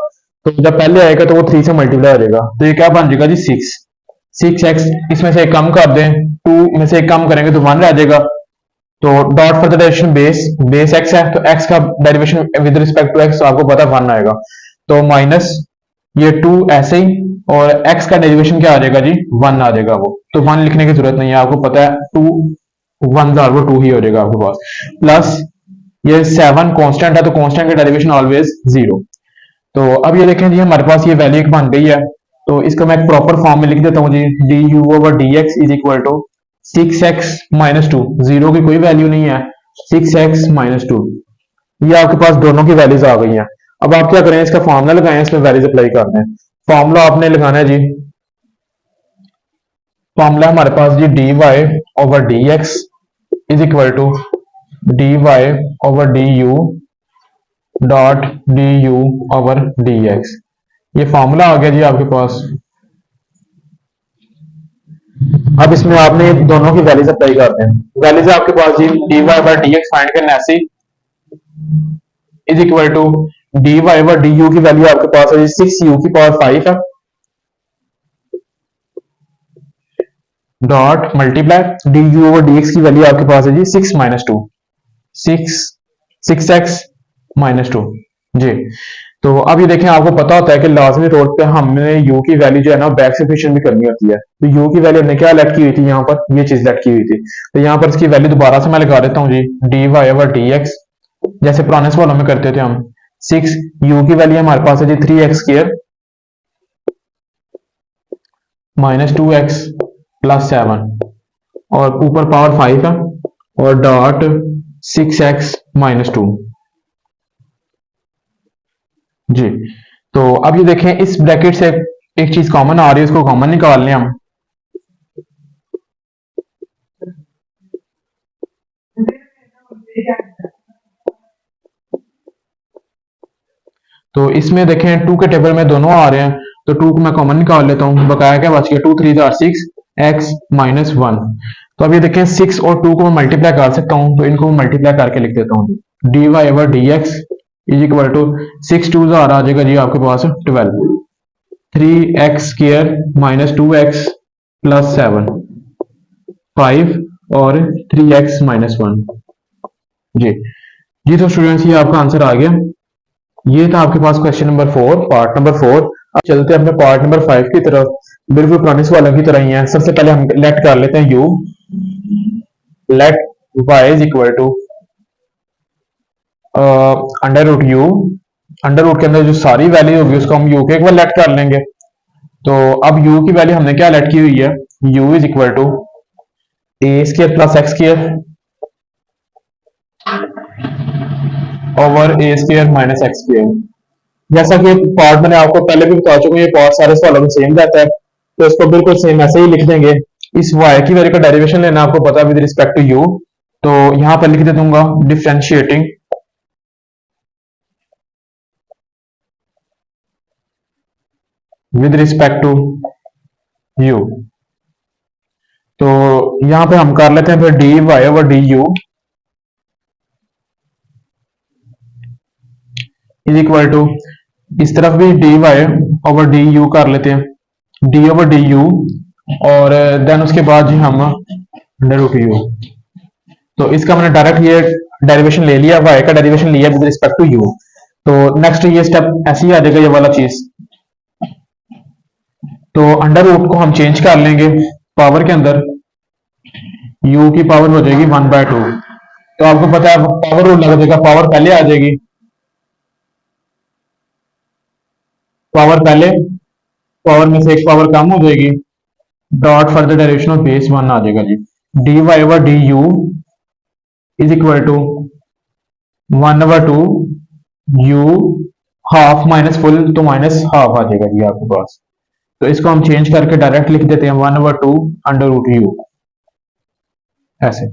तो जब पहले आएगा तो वो 3 से मल्टीप्लाई हो जाएगा, तो ये क्या बन जाएगा जी 6x, इसमें से एक कम कर दें, 2 में से एक कम करेंगे तो 1 रह जाएगा। तो dot for the derivation base x है, तो x का derivation with respect to x आपको पता 1 आएगा, तो माइनस ये 2 ऐसे ही, और x का डेरिवेशन क्या आ जाएगा जी 1 आ जाएगा वो, तो 1 लिखने की जरूरत नहीं है, आपको पता है 2 1 वो 2 ही हो जाएगा आपके पास, प्लस ये 7 कांस्टेंट है, तो कांस्टेंट का डेरिवेशन ऑलवेज 0। तो अब ये देखें जी हमारे पास ये वैल्यू एक बन गई है, तो इसको मैं एक प्रॉपर फॉर्म में लिख देता हूँ जी, d u over d x is equal to 6x minus 2, zero की कोई वैल्यू नहीं है, 6x माइनस 2, ये आपके पास दोनों की वैल्यूज आ गई हैं। अब आप क्या करें, इसका फॉर्मूला लगाएं, इसमें वैल्यूज अप्लाई कर दें। फॉर्मूला आपने लगाना है जी, फॉर्मूला हमारे पास जी d Y over d x is equal to d Y over D u dot d u over d x, ये फॉर्मूला आ गया जी आपके पास। अब इसमें आपने दोनों की वैल्यूज अप्लाई करते हैं, वैल्यूज आपके पास जी d Y over d x find करना ऐसे is equal to d Y over D u की वैल्यू आपके पास है जी 6u की पावर 5 है, dot multiply d u over d x की वैल्यू आपके पास है जी 6 माइनस 2, 6x माइनस 2। जी, तो अब ये देखें आपको पता होता है कि लाजमी तौर पे हमने u की वैल्यू जो है ना बैक सफिशिएंट भी करनी होती है, तो u की वैल्यू हमने क्या लेट की हुई थी, यहाँ पर ये चीज लेट की हुई थी, तो यहाँ पर इसकी वैल्यू दोबारा से मैं लगा देता हूँ जी, d Y over d x जैसे पुराने सवालों में करते थे हम, 6u की वैल्यू हमारे पास है जी 3x square minus 2x plus 7, और ऊपर पावर 5 है, और डॉट 6x माइनस 2। जी, तो अब ये देखें इस ब्रैकेट से एक चीज कॉमन आ रही है, इसको कॉमन निकाल लें हम, तो इसमें देखें 2 के टेबल में दोनों आ रहे हैं, तो 2 को मैं कॉमन निकाल लेता हूं, बकाया क्या बच गया 2 3 6 x माइनस 1। तो अब ये देखें 6 और 2 को मैं मल्टीप्लाई कर सकता हूं, तो इनको मल्टीप्लाई करके लिख देता हूं, d Y over d x is equal to 6 2 आ जाएगा जी आपके पास 12, 3x square minus 2x plus 7, 5 और 3x माइनस 1। जी तो स्टूडेंट्स ये आपका आंसर आ गया, ये था आपके पास क्वेश्चन नंबर 4, पार्ट नंबर 4। अब चलते हैं अपने पार्ट नंबर 5 की तरफ, बिल्कुल पुराने सवालों की तरह ही है। सबसे पहले हम लेट कर लेते हैं u, let y is equal to under root u, under root के अंदर जो सारी वैल्यू होगी उसको हम u के एक बार लेट कर लेंगे। तो अब u की वैल्यू हमने क्या लेट की हुई है, u is equal to a square प्लस x square over a square minus x square. जैसा कि पार्ट मैंने आपको पहले भी बता चुका हूं, ये पार्ट सारे सवालों में सेम रहता है, तो इसको बिल्कुल सेम ऐसे ही लिख देंगे, इस y की वैल्यू का डेरिवेशन लेना आपको पता है विद रिस्पेक्ट टू u। तो यहां पर लिख दे दूंगा differentiating with respect to u। तो यहां पे हम कर लेते हैं फिर d Y over D you is equal to, इस तरफ भी d Y over D u कर लेते हैं, डी ओवर डी यू, और देन उसके बाद जी हम अंडर रूट यू। तो इसका मैंने डायरेक्ट ये डेरिवेशन ले लिया, वाई का डेरिवेशन लिया विद रिस्पेक्ट टू यू। तो नेक्स्ट ये स्टेप ऐसे ही आ जाएगा, ये वाला चीज। तो अंडर रूट को हम चेंज कर लेंगे पावर के अंदर, u की पावर हो जाएगी 1/2। तो आपको पता है पावर रूल लगा देगा, पावर पहले आ जाएगी, पावर पहले, पावर में से एक पावर कम हो जाएगी, dot further derivation of base 1 आ जाएगा जी। D Y over D you is equal to 1/2 u half minus full, तो माइनस हाफ आ जाएगा जी आपके पास। तो इसको हम चेंज करके डायरेक्ट लिख देते हैं 1/2 अंडर रूट यू, ऐसे।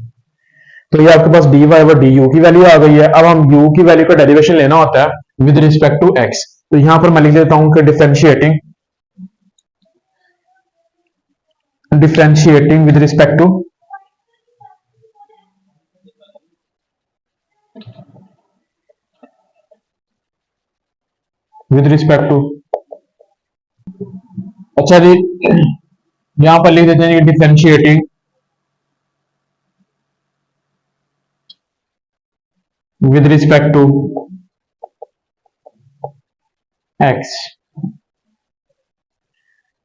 तो ये आपके पास d Y over D u की वैल्यू आ गई है। अब हम u की वैल्यू का डेरिवेशन लेना होता है विद रिस्पेक्ट टू x। तो यहां पर मैं लिख देता हूं कि डिफरेंशिएटिंग विद रिस्पेक्ट टू अच्छा जी, यहां पर लिख देते हैं differentiating with respect to x।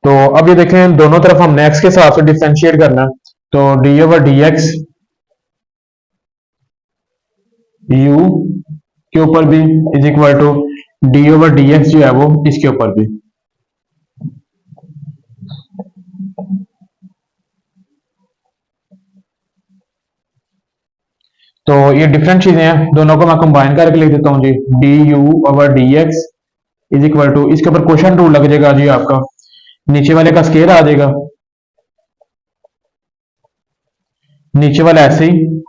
तो अब ये देखें दोनों तरफ हमने x के हिसाब से डिफरेंशिएट करना है। तो d over d x u के ऊपर भी is equal to d over d x जो है वो इसके ऊपर भी। तो ये डिफरेंट चीजें हैं, दोनों को मैं कंबाइन करके लिख देता हूं जी, d u over d x is equal to, इसके ऊपर क्वेश्चन रूल लग जाएगा जी आपका, नीचे वाले का स्केयर आ जाएगा, नीचे वाला ऐसे ही,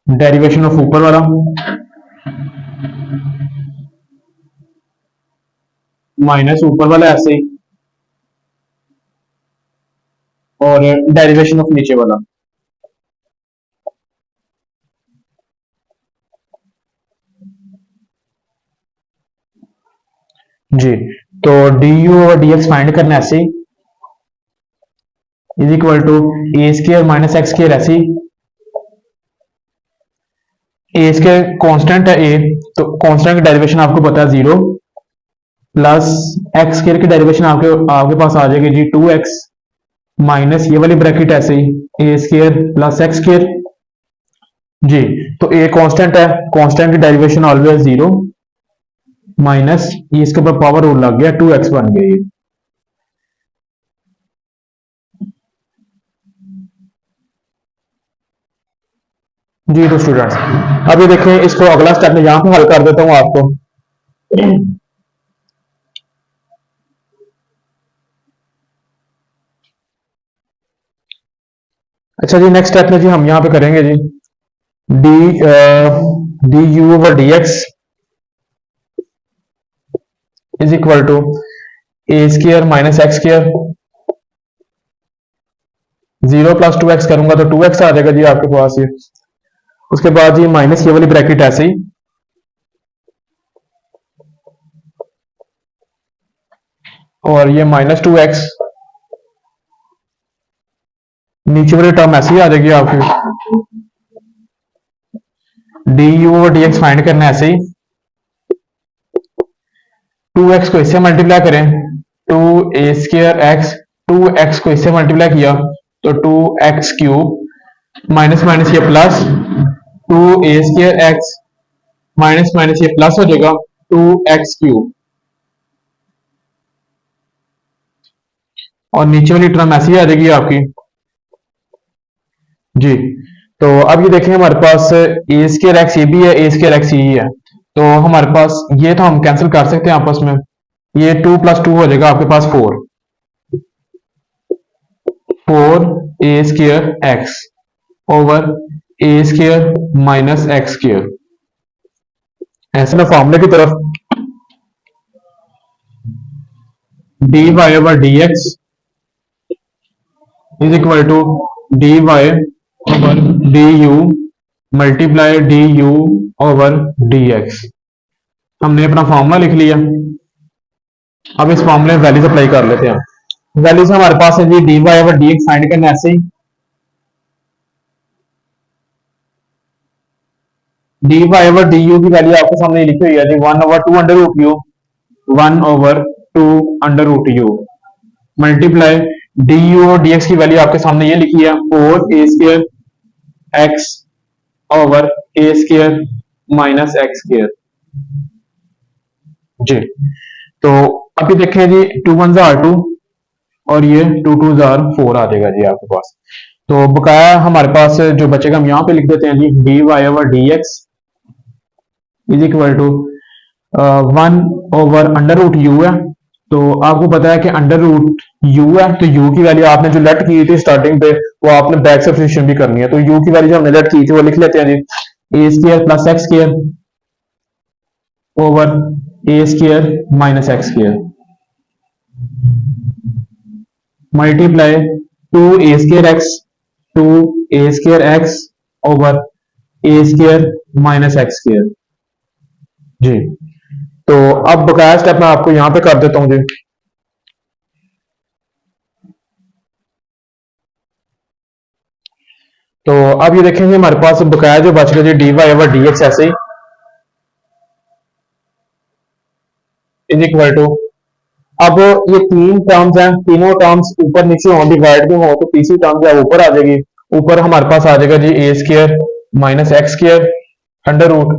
डेरिवेशन ऑफ ऊपर वाला माइनस ऊपर वाला ऐसे ही, और डेरिवेशन ऑफ नीचे वाला। जी, तो डी यू और डी एक्स फाइंड करना ऐसे ही, is equal to a square minus x square ऐसे ही, ए स्केयर कांस्टेंट है ए, तो कांस्टेंट की डेरिवेशन आपको पता है 0, प्लस एक्स स्केयर की डेरिवेशन आपके पास आ जाएगी जी 2x, माइनस ये वाली ब्रैकेट ऐसे ही ए स्केयर प्लस एक्स स्केयर जी। तो ए कांस्टेंट है, कांस्टेंट की डेरिवेशन ऑलवेज 0, माइनस ये इसके ऊपर पावर रूल लग गया 2x बन गया ये। जी तो स्टूडेंट्स अब ये देखें, इसको अगला स्टेप में यहां पे हल कर देता हूं आपको। अच्छा जी, नेक्स्ट स्टेप में जी हम यहां पे करेंगे जी d u over d x is equal to a square minus x square, 0 plus 2x करूंगा तो 2x आ जाएगा जी आपके पास ये। उसके बाद ये माइनस ये वाली ब्रैकेट ऐसे ही, और ये माइनस 2x, नीचे वाली टर्म ऐसे ही आ जाएगी आपकी, डी यू और डी एक्स फाइंड करना ऐसे ही, 2x को इससे मल्टीप्लाई करें, 2a स्क्वायर एक्स, 2x को इससे मल्टीप्लाई किया तो 2x क्यूब, माइनस माइनस ये plus, 2a square x minus minus ये प्लस हो जाएगा 2x क्यूब, और नीचे वाली टर्म ऐसी आ जाएगी आपकी जी। तो अब ये देखें हमारे पास ए स्क्वायर एक्स ये भी है, ए स्क्वायर एक्स ये है, तो हमारे पास ये तो हम कैंसिल कर सकते हैं आपस में, ये 2 + 2 हो जाएगा आपके पास 4, 4a² over a² minus x²। ऐसे में फॉर्मूले की तरफ dy over dx is equal to dy over du multiply du over dx। हमने अपना फॉर्मूला लिख लिया। अब इस फॉर्मूले में वैल्यूज अप्लाई कर लेते हैं। वैल्यूज हमारे पास है जी dy ओवर dx फाइंड करना ऐसे ही dy ओवर du की वैल्यू आपके सामने लिखी हुई है जी 1 over 2 under root u 1 over 2 under root u multiply du और dx की वैल्यू आपके सामने ये लिखी है 4a² x over a² minus x² जी। तो अभी देखें जी 2 1 जार 2 और ये 2 2 जार 4 आ जाएगा जी आपके पास। तो बकाया हमारे पास जो बचेगा हम यहाँ पे लिख देते हैं जी dy over dx is equal to 1 over under root u है। तो आपको पता है कि अंडर रूट u है, तो u की वैल्यू आपने जो लेट की थी स्टार्टिंग पे वो आपने बैक सब्स्टिट्यूशन भी करनी है। तो u की वैल्यू जो हमने लेट की थी वो लिख लेते हैं जी a² plus x² over a² minus x² multiply 2a² x over a² minus x² जी। तो अब बकाया स्टेप मैं आपको यहां पे कर देता हूं जी। तो अब ये देखेंगे हमारे पास बकाया जो बच गया जी dy ओवर dx ऐसे ही इज इक्वल टू अब ये तीन टर्म्स हैं, तीनों टर्म्स ऊपर नीचे हो डिवाइड भी हो तो तीसरी टर्म जो है ऊपर आ जाएगी। ऊपर हमारे पास आ जाएगा जी a² minus x² under root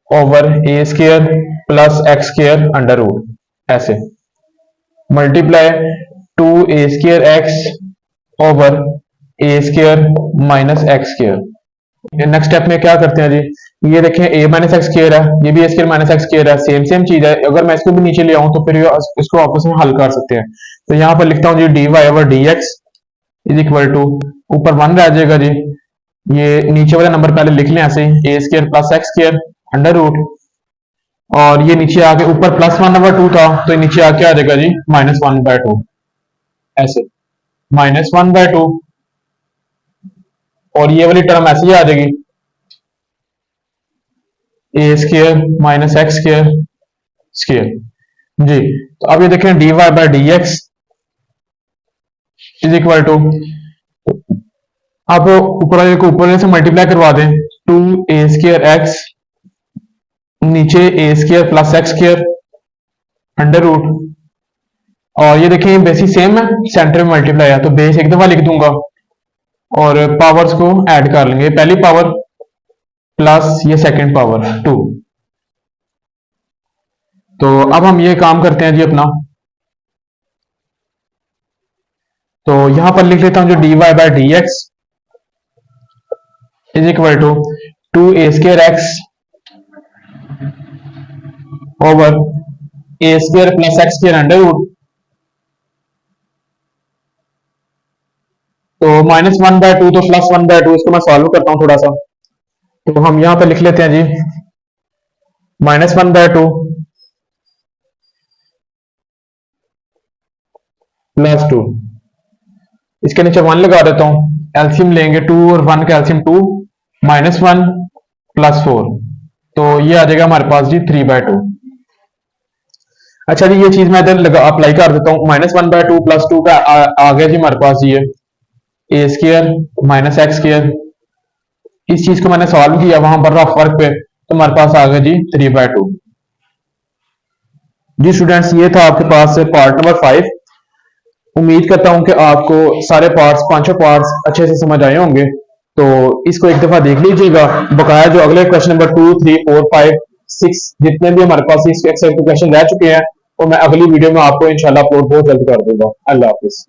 over a² plus x² under root ऐसे multiply 2a² x over a² minus x²। Next step में क्या करते हैं जी, ये देखें a माइनस x² है, ये भी a² माइनस x² है, सेम चीज है। अगर मैं इसको भी नीचे ले आऊं तो फिर इसको आपस में हल कर सकते हैं। तो यहां पर लिखता हूं जी dy over dx is equal to ऊपर 1 रह जाएगा जी, ये नीचे वाला नंबर पहले लिख लें ऐसे ही a² plus x² under root और ये नीचे आके ऊपर प्लस 1 ओवर 2 था तो ये नीचे आके आ जाएगा जी माइनस 1/2 ऐसे माइनस 1/2 और ये वाली टर्म ऐसे ही आ जाएगी a² माइनस x² जी। तो अब ये देखें dy by dx is equal to अब ऊपर वाले को ऊपर वाले से मल्टीप्लाई करवा दें 2a² x नीचे a² plus x² under root और ये देखें बेसिस सेम है, सेंटर में मल्टीप्लाई है तो बेस एक दफा लिख दूंगा और पावर्स को ऐड कर लेंगे, पहली पावर प्लस ये सेकंड पावर 2। तो अब हम ये काम करते हैं जी अपना, तो यहां पर लिख लेता हूं जो dy by dx is equal to 2a² x over a² plus x² under root तो माइनस 1/2 तो प्लस 1/2, इसको मैं सॉल्व करता हूं थोड़ा सा। तो हम यहां पे लिख लेते हैं जी माइनस 1/2 प्लस 2, इसके नीचे 1 लगा देता हूं, एलसीएम लेंगे 2 और 1 का एलसीएम 2 माइनस 1 प्लस 4 तो ये आ जाएगा हमारे पास जी 3/2। अच्छा जी ये चीज मैं इधर अप्लाई कर देता हूं, माइनस 1/2 प्लस 2 का आ गया जी हमारे पास ये a² माइनस x²। इस चीज को मैंने सॉल्व किया वहां पर रफ वर्क पे तो हमारे पास आ गया जी 3/2 जी। स्टूडेंट्स ये था आपके पास पार्ट नंबर 5। उम्मीद करता हूं कि आपको सारे पार्ट्स पांचों पार्ट्स अच्छे से समझ आए होंगे। तो इसको एक दफा देख लीजिएगा, बकाया जो अगले क्वेश्चन नंबर 2 3 4 5 6 जितने भी हमारे पास इस एक्सरसाइज के क्वेश्चन रह चुके हैं वो मैं अगली वीडियो में आपको इंशाल्लाह अपलोड बहुत जल्द कर दूंगा। अल्लाह हाफिज।